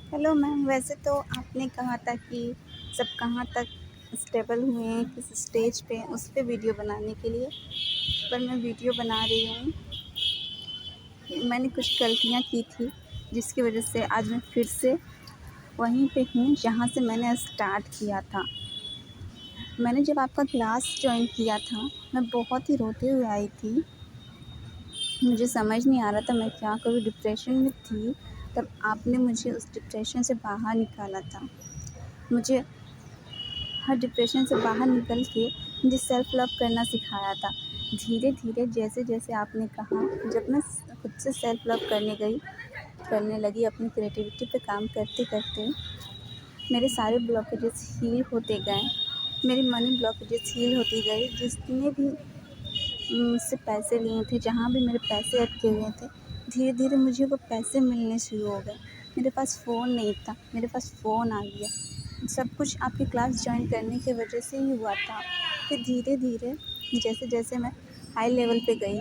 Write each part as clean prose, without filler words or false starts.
Hello ma'am, वैसे तो आपने कहा था कि सब कहाँ तक स्टेबल हुए हैं, किस स्टेज पे हैं, उस पे वीडियो बनाने के लिए। पर मैं वीडियो बना रही हूँ। मैंने कुछ गलतियाँ की थी जिसकी वजह से आज मैं फिर से वहीं पे हूँ जहाँ से मैंने स्टार्ट किया था। मैंने जब आपका क्लास जॉइन किया था, मैं बहुत ही रोते हुए आई थी। मुझे समझ नहीं आ रहा था मैं क्या करूँ, डिप्रेशन में थी। तब आपने मुझे उस डिप्रेशन से बाहर निकाला था। मुझे हर डिप्रेशन से बाहर निकल के मुझे सेल्फ़ लव करना सिखाया था। धीरे-धीरे जैसे-जैसे आपने कहा, जब मैं खुद से सेल्फ़ लव करने लगी, अपनी क्रिएटिविटी पे काम करते-करते मेरे सारे ब्लॉकेजेस हील होते गए। मेरी मनी ब्लॉकेजेस हील होती गई। जितने भी मुझसे पैसे लिए थे, जहाँ भी मेरे पैसे अटके हुए थे, धीरे-धीरे मुझे वो पैसे मिलने शुरू हो गए। मेरे पास फ़ोन नहीं था, मेरे पास फ़ोन आ गया। सब कुछ आपकी क्लास जॉइन करने की वजह से ही हुआ था। फिर धीरे-धीरे जैसे-जैसे मैं हाई लेवल पे गई,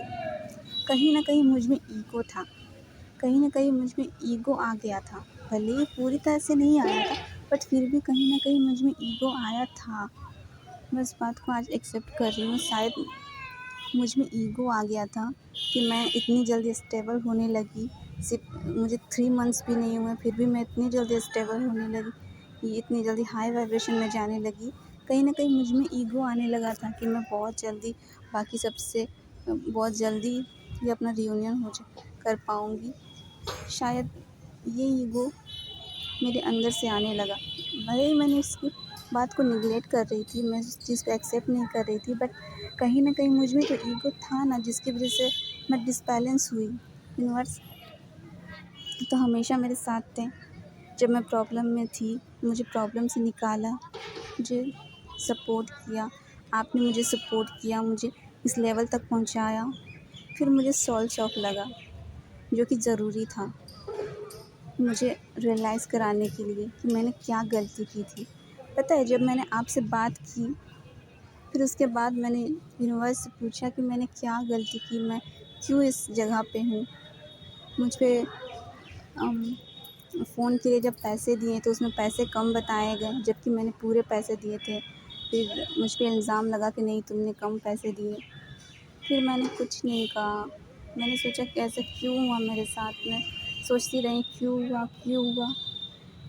कहीं न कहीं मुझ में ईगो था। कहीं न कहीं मुझ में ईगो आ गया था। भले ही पूरी तरह से नहीं आया था, बट फिर भी कहीं न कहीं मुझ में ईगो आया था। मैं उस बात को आज एक्सेप्ट कर रही हूँ। शायद मुझ में ईगो आ गया था कि मैं इतनी जल्दी स्टेबल होने लगी। सिर्फ़ मुझे 3 मंथ्स भी नहीं हुए, फिर भी मैं इतनी जल्दी स्टेबल होने लगी, ये इतनी जल्दी हाई वाइब्रेशन में जाने लगी। कहीं न कहीं मुझ में ईगो आने लगा था कि मैं बहुत जल्दी बाकी सबसे बहुत जल्दी ये अपना रियूनियन कर पाऊँगी। शायद ये ईगो मेरे अंदर से आने लगा। भले ही मैंने उसकी बात को नेगलेक्ट कर रही थी, मैं उस चीज़ को एक्सेप्ट नहीं कर रही थी, बट कहीं न कहीं मुझ में जो ईगो था ना, जिसकी वज़ह से मैं डिसबैलेंस हुई। यूनिवर्स तो हमेशा मेरे साथ थे। जब मैं प्रॉब्लम में थी, मुझे प्रॉब्लम से निकाला, मुझे सपोर्ट किया। आपने मुझे सपोर्ट किया, मुझे इस लेवल तक पहुँचाया। फिर मुझे सोल शॉक लगा, जो कि ज़रूरी था मुझे रियलाइज़ कराने के लिए कि मैंने क्या गलती की थी। पता है, जब मैंने आपसे बात की, फिर उसके बाद मैंने यूनिवर्स से पूछा कि मैंने क्या गलती की, मैं क्यों इस जगह पे हूँ। मुझ पे अम, फ़ोन के लिए जब पैसे दिए तो उसमें पैसे कम बताए गए, जबकि मैंने पूरे पैसे दिए थे। फिर मुझ पे इल्ज़ाम लगा कि नहीं, तुमने कम पैसे दिए। फिर मैंने कुछ नहीं कहा। मैंने सोचा कि ऐसा क्यों हुआ मेरे साथ में, सोचती रही क्यों हुआ।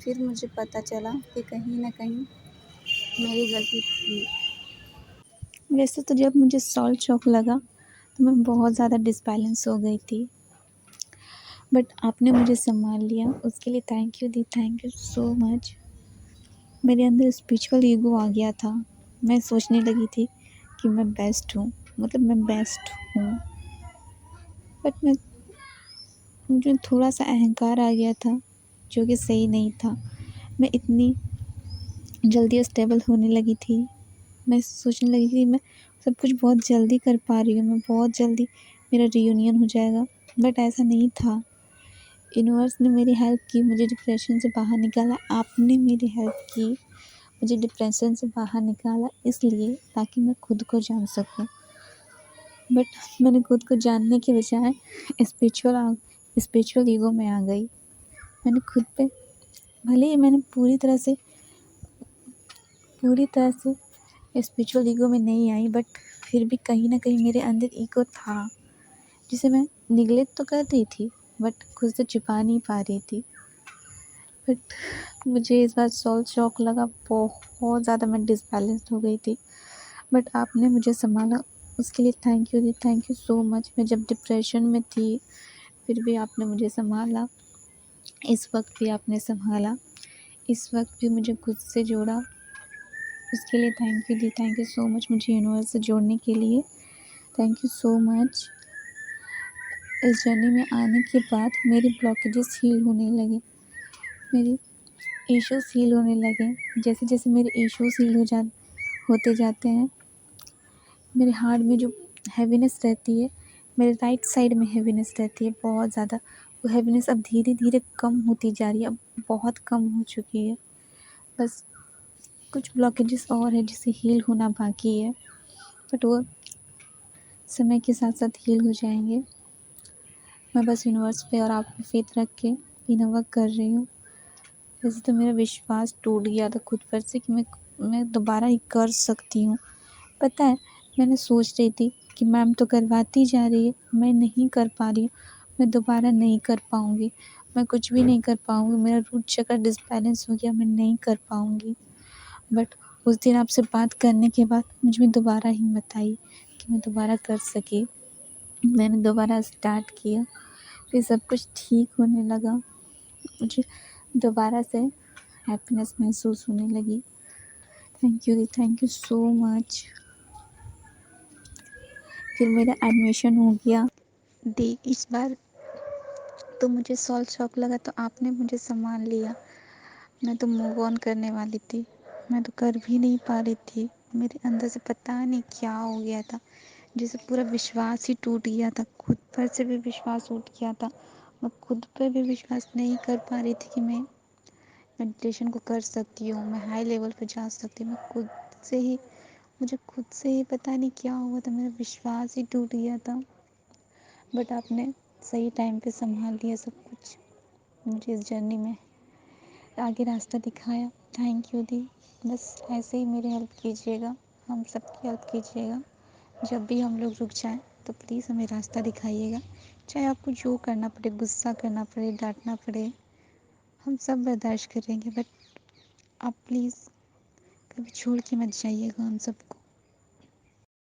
फिर मुझे पता चला कि कहीं न कहीं मेरी गलती थी। वैसे तो जब मुझे सॉल्ट शॉक लगा, तो मैं बहुत ज़्यादा डिसबैलेंस हो गई थी, बट आपने मुझे सँभाल लिया, उसके लिए थैंक यू सो मच। मेरे अंदर स्पिरिचुअल ईगो आ गया था। मैं सोचने लगी थी कि मैं बेस्ट हूँ, मतलब मैं बेस्ट हूँ, बट मैं मुझे थोड़ा-सा अहंकार आ गया था, जो कि सही नहीं था। मैं इतनी जल्दी स्टेबल होने लगी थी। मैं सोचने लगी कि मैं सब कुछ बहुत जल्दी कर पा रही हूँ, मैं बहुत जल्दी मेरा रियूनियन हो जाएगा, बट ऐसा नहीं था। यूनिवर्स ने मेरी हेल्प की, मुझे डिप्रेशन से बाहर निकाला। आपने मेरी हेल्प की, मुझे डिप्रेशन से बाहर निकाला, इसलिए ताकि मैं खुद को जान सकूँ। बट मैंने खुद को जानने के बजाय स्पिरिचुअल ईगो में आ गई। मैंने खुद पे, भले ही मैंने पूरी तरह से स्पिरिचुअल ईगो में नहीं आई, बट फिर भी कहीं न कहीं मेरे अंदर ईगो था, जिसे मैं निग्लेक्ट तो कर रही थी, बट खुद से छुपा नहीं पा रही थी। बट मुझे इस बार सोल शॉक लगा, बहुत ज़्यादा मैं डिसबैलेंस्ड हो गई थी, बट आपने मुझे सँभाला, उसके लिए थैंक यू सो मच। मैं जब डिप्रेशन में थी, फिर भी आपने मुझे सँभाला, इस वक़्त भी आपने सँभाला, इस वक़्त भी मुझे खुद से जोड़ा, उसके लिए थैंक यू सो मच। मुझे यूनिवर्स से जोड़ने के लिए थैंक यू सो मच। इस जर्नी में आने के बाद मेरे ब्लॉकेजेस हील होने लगे, मेरे इश्यूज़ हील होने लगे। जैसे-जैसे मेरे इश्यूज़ हील होते जाते हैं, मेरे हार्ट में जो हैवीनेस रहती है, मेरे राइट साइड में हैवीनेस रहती है बहुत ज़्यादा, वो हैवीनेस अब धीरे-धीरे कम होती जा रही है, अब बहुत कम हो चुकी है। बस कुछ ब्लॉकेजेस और है जिसे हील होना बाकी है, बट वो समय के साथ-साथ हील हो जाएँगे। मैं बस यूनिवर्स पे और आप पे फ़ेथ रख के इनर वर्क कर रही हूँ। वैसे तो मेरा विश्वास टूट गया था खुद पर से कि मैं दोबारा ही कर सकती हूँ। पता है, मैंने सोच रही थी कि मैम तो करवाती जा रही है, मैं नहीं कर पा रही हूँ, मैं दोबारा नहीं कर पाऊँगी, मैं कुछ भी नहीं कर पाऊँगी, मेरा रूट चक्र डिसबैलेंस हो गया, मैं नहीं कर पाऊँगी। बट उस दिन आपसे बात करने के बाद मुझ में दोबारा हिम्मत आई कि मैं दोबारा कर सकी। मैंने दोबारा स्टार्ट किया, फिर सब कुछ ठीक होने लगा। मुझे दोबारा से हैप्पीनेस महसूस होने लगी। Thank you so much. फिर मेरा एडमिशन हो गया। इस बार तो मुझे शॉक लगा, तो आपने मुझे संभाल लिया। मैं तो मूव ऑन करने वाली थी, मैं तो कर भी नहीं पा रही थी। मेरे अंदर से पता नहीं क्या हो गया था, जैसे पूरा विश्वास ही टूट गया था, खुद पर से भी विश्वास उठ गया था। मैं खुद पर भी विश्वास नहीं कर पा रही थी कि मैं मेडिटेशन को कर सकती हूँ, मैं हाई लेवल पे जा सकती हूँ। मुझे खुद से ही पता नहीं क्या हुआ था, मेरा विश्वास ही टूट गया था। बट आपने सही टाइम पे संभाल लिया सब कुछ, मुझे इस जर्नी में आगे रास्ता दिखाया। थैंक यू दी। बस ऐसे ही मेरी हेल्प कीजिएगा, हम सबकी हेल्प कीजिएगा। जब भी हम लोग रुक जाएं तो प्लीज़ हमें रास्ता दिखाइएगा। चाहे आपको जो करना पड़े, गुस्सा करना पड़े, डांटना पड़े, हम सब बर्दाश्त करेंगे। बट आप प्लीज़ कभी छोड़ के मत जाइएगा हम सबको।